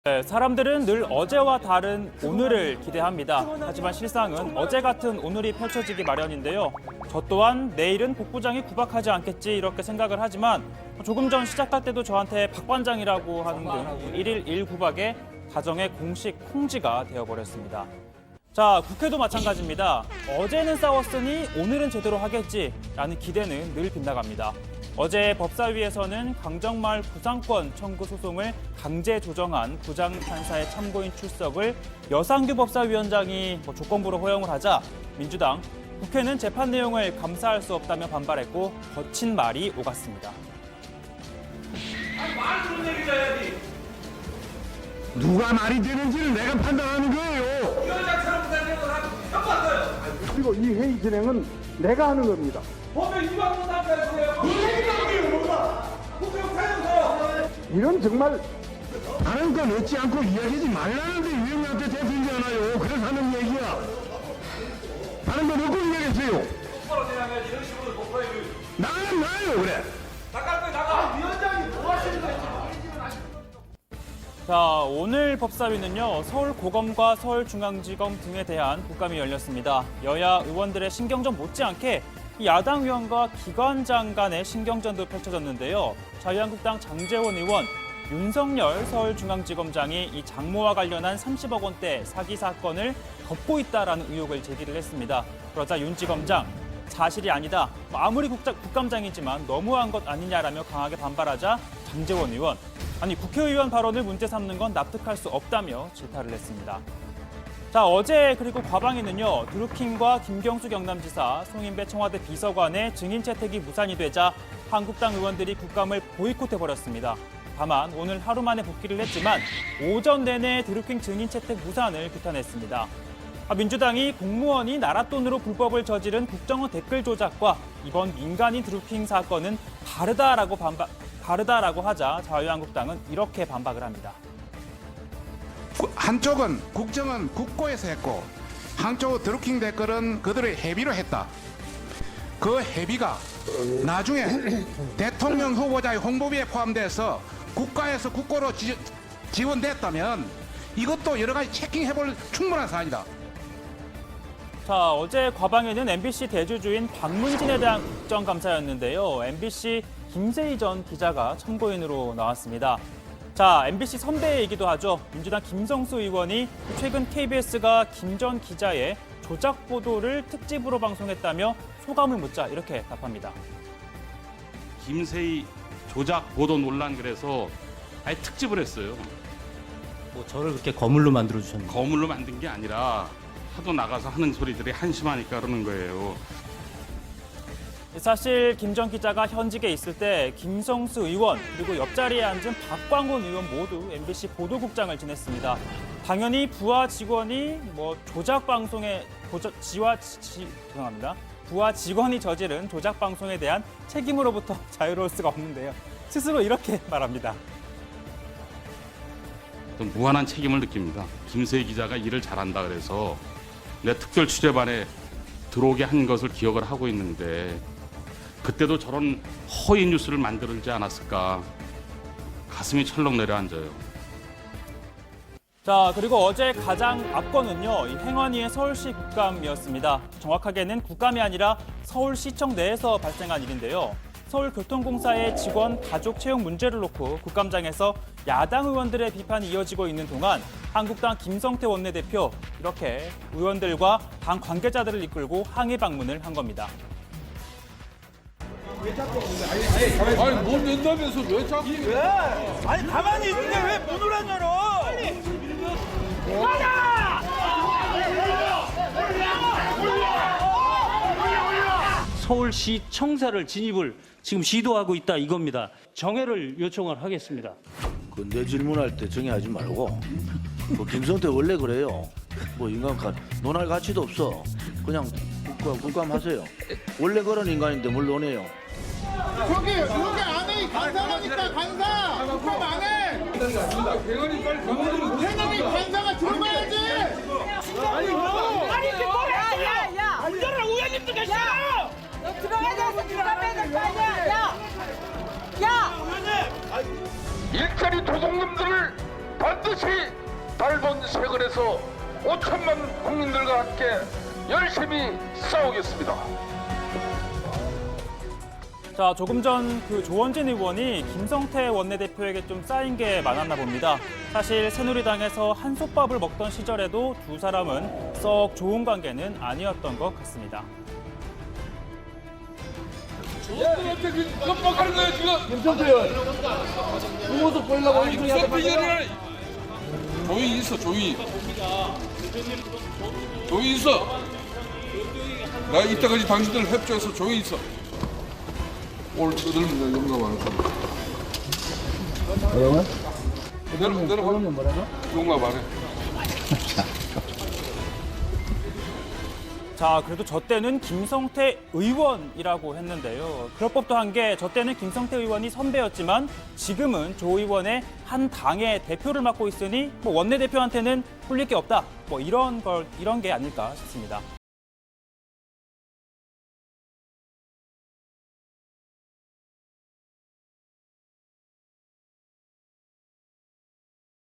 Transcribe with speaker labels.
Speaker 1: 네, 사람들은 늘 어제와 다른 오늘을 기대합니다. 하지만 실상은 어제 같은 오늘이 펼쳐지기 마련인데요. 저 또한 내일은 복부장이 구박하지 않겠지 이렇게 생각을 하지만 조금 전 시작할 때도 저한테 박 반장이라고 하는 등 1일 1구박에 가정의 공식 통지가 되어버렸습니다. 자, 국회도 마찬가지입니다. 어제는 싸웠으니 오늘은 제대로 하겠지라는 기대는 늘 빗나갑니다. 어제 법사위에서는 강정마을 구상권 청구 소송을 강제 조정한 부장판사의 참고인 출석을 여상규 법사위원장이 조건부로 허용을 하자 민주당, 국회는 재판 내용을 감사할 수 없다며 반발했고 거친 말이 오갔습니다.
Speaker 2: 말 그런 얘기를 해야지.
Speaker 3: 누가 말이 되는지를 내가 판단하는 거예요.
Speaker 2: 위원장처럼 부장님은 처음 봤어요.
Speaker 3: 그리고 이 회의 진행은 내가 하는 겁니다.
Speaker 2: 법에 위반 못한다는 거예요. 이게 뭐가? 국회 사용서요.
Speaker 3: 이런 정말 다른 건 얻지 않고 이야기하지 말라는데 위원장한테 대표이잖아요. 그래서 하는 얘기야. 다른 건 얻고 이야기했어요.
Speaker 2: 똑바로 진행해야지. 이런 식으로 법사위
Speaker 3: 나요 그래.
Speaker 2: 나갈 거야 나가. 위원장이 뭐 하시는 거야?
Speaker 1: 자, 오늘 법사위는요, 서울고검과 서울중앙지검 등에 대한 국감이 열렸습니다. 여야 의원들의 신경전 못지않게 야당 의원과 기관장 간의 신경전도 펼쳐졌는데요. 자유한국당 장제원 의원, 윤석열 서울중앙지검장이 이 장모와 관련한 30억 원대 사기 사건을 덮고 있다라는 의혹을 제기를 했습니다. 그러자 윤 지검장, 사실이 아니다. 아무리 국감장이지만 너무한 것 아니냐라며 강하게 반발하자 장제원 의원, 아니 국회의원 발언을 문제 삼는 건 납득할 수 없다며 질타를 했습니다. 자, 어제 그리고 과방위는요, 드루킹과 김경수 경남지사, 송인배 청와대 비서관의 증인 채택이 무산이 되자 한국당 의원들이 국감을 보이콧해버렸습니다. 다만 오늘 하루 만에 복귀를 했지만 오전 내내 드루킹 증인 채택 무산을 규탄했습니다. 민주당이 공무원이 나라 돈으로 불법을 저지른 국정원 댓글 조작과 이번 민간인 드루킹 사건은 다르다라고 하자 자유한국당은 이렇게 반박을 합니다.
Speaker 4: 한쪽은 국정은 국고에서 했고 한쪽 드루킹 댓글은 그들의 회비로 했다. 그 회비가 나중에 대통령 후보자의 홍보비에 포함돼서 국가에서 국고로 지원됐다면 이것도 여러 가지 체킹해볼 충분한 사안이다.
Speaker 1: 자, 어제 과방위는 MBC 대주주인 박문진에 대한 국정감사였는데요. MBC 김세희 전 기자가 참고인으로 나왔습니다. 자, MBC 선배이기도 하죠. 민주당 김성수 의원이 최근 KBS가 김 전 기자의 조작 보도를 특집으로 방송했다며 소감을 묻자 이렇게 답합니다.
Speaker 5: 김세희 조작 보도 논란 그래서 아예 특집을 했어요.
Speaker 6: 뭐 저를 그렇게 거물로 만들어 주셨는데.
Speaker 5: 거물로 만든 게 아니라 하도 나가서 하는 소리들이 한심하니까 그러는 거예요.
Speaker 1: 사실 김 전 기자가 현직에 있을 때 김성수 의원 그리고 옆자리에 앉은 박광훈 의원 모두 MBC 보도국장을 지냈습니다. 당연히 부하 직원이 조작 방송에 부하 직원이 저지른 조작 방송에 대한 책임으로부터 자유로울 수가 없는데요. 스스로 이렇게 말합니다.
Speaker 5: 좀 무한한 책임을 느낍니다. 김세희 기자가 일을 잘한다 그래서 내 특별 취재반에 들어오게 한 것을 기억을 하고 있는데 그때도 저런 허위 뉴스를 만들지 않았을까. 가슴이 철렁 내려앉아요.
Speaker 1: 자, 그리고 어제 가장 앞건은요, 이 행안위의 서울시 국감이었습니다. 정확하게는 국감이 아니라 서울시청 내에서 발생한 일인데요. 서울교통공사의 직원 가족 채용 문제를 놓고 국감장에서 야당 의원들의 비판이 이어지고 있는 동안 한국당 김성태 원내대표 이렇게 의원들과 당 관계자들을 이끌고 항의 방문을 한 겁니다.
Speaker 2: 아니 뭘 낸다면서 왜 자꾸? 왜? 아니 가만히 있는데 왜 문을 안 열어?
Speaker 6: 서울시 청사를 진입을 지금 시도하고 있다 이겁니다. 정회를 요청을 하겠습니다.
Speaker 7: 내 질문할 때 정의하지 말고 김성태 원래 그래요. 인간 논할 가치도 없어. 그냥 국감하세요. 원래 그런 인간인데 뭘 논해요.
Speaker 8: 여기 안에 간사가 있다. 간사 국감 안에 태능이 간사가 들어가야지.
Speaker 2: 아니 뭐야? 운전을 의원님도 계시잖아요.
Speaker 9: 들어가야 돼서 들어가야 될 거 아니야. 야.
Speaker 2: 일자리 도둑놈들을 번뜩 반드시 달본 세근에서 5천만 국민들과 함께 열심히 싸우겠습니다.
Speaker 1: 자, 조금 전 그 조원진 의원이 김성태 원내대표에게 좀 쌓인 게 많았나 봅니다. 사실 새누리당에서 한솥밥을 먹던 시절에도 두 사람은 썩 좋은 관계는 아니었던 것 같습니다.
Speaker 2: 어떻게 협박하는 거야 지금? 김성태 의원. 이 모습 보려고 조용히 있어, 조용히. 조용히 있어. 나 이때까지 당신들 협조해서 조용히 있어. 오늘 저들은 용감 안 했어. 뭐라고? 내려가. 뭐라고? 용감 안 해.
Speaker 1: 자, 그래도 저 때는 김성태 의원이라고 했는데요. 그럴 법도 한 게 저 때는 김성태 의원이 선배였지만 지금은 조 의원의 한 당의 대표를 맡고 있으니 뭐 원내대표한테는 꿀릴 게 없다. 뭐 이런 게 아닐까 싶습니다.